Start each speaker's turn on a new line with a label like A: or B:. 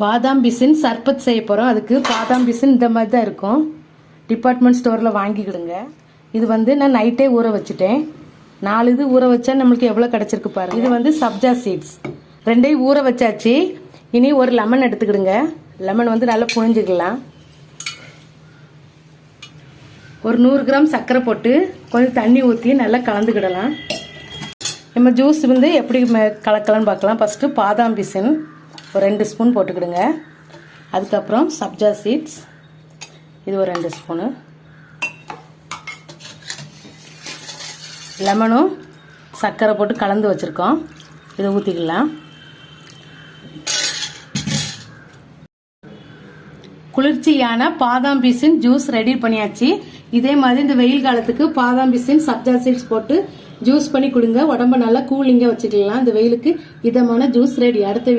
A: பாதாம் பிசின் சர்பத் செய்ய போகிறோம். அதுக்கு பாதாம் பிசின் இந்த மாதிரி தான் இருக்கும். டிபார்ட்மெண்ட் ஸ்டோரில் வாங்கிக்கிடுங்க. இது வந்து நான் நைட்டே ஊற வச்சுட்டேன். 4 இது ஊற வச்சா நம்மளுக்கு எவ்வளோ கிடச்சிருக்கு பாருங்க. இது வந்து சப்ஜா சீட்ஸ். 2 ஊற வச்சாச்சு. இனி ஒரு லெமன் எடுத்துக்கிடுங்க. லெமன் வந்து நல்லா புழிஞ்சிக்கலாம். ஒரு 100 கிராம் சர்க்கரை போட்டு கொஞ்சம் தண்ணி ஊற்றி நல்லா கலந்துக்கிடலாம். நம்ம ஜூஸ் வந்து எப்படி கலக்கலான்னு பார்க்கலாம். ஃபஸ்ட்டு பாதாம் பிசின் ஒரு 2 ஸ்பூன் போட்டுக்கிடுங்க. அதுக்கப்புறம் சப்ஜா சீட்ஸ் இது ஒரு 2 ஸ்பூனு. லெமனும் சர்க்கரை போட்டு கலந்து வச்சுருக்கோம். இதை ஊற்றிக்கலாம். குளிர்ச்சியான பாதாம் பிசின் ஜூஸ் ரெடி பண்ணியாச்சு. இதே மாதிரி இந்த வெயில் காலத்துக்கு பாதாம் பிசின் சப்ஜா சீட்ஸ் போட்டு ஜூஸ் பண்ணி கொடுங்க. உடம்ப நல்லா கூலிங்காக வச்சுக்கலாம். இந்த வெயிலுக்கு இதமான ஜூஸ் ரெடி. அடுத்த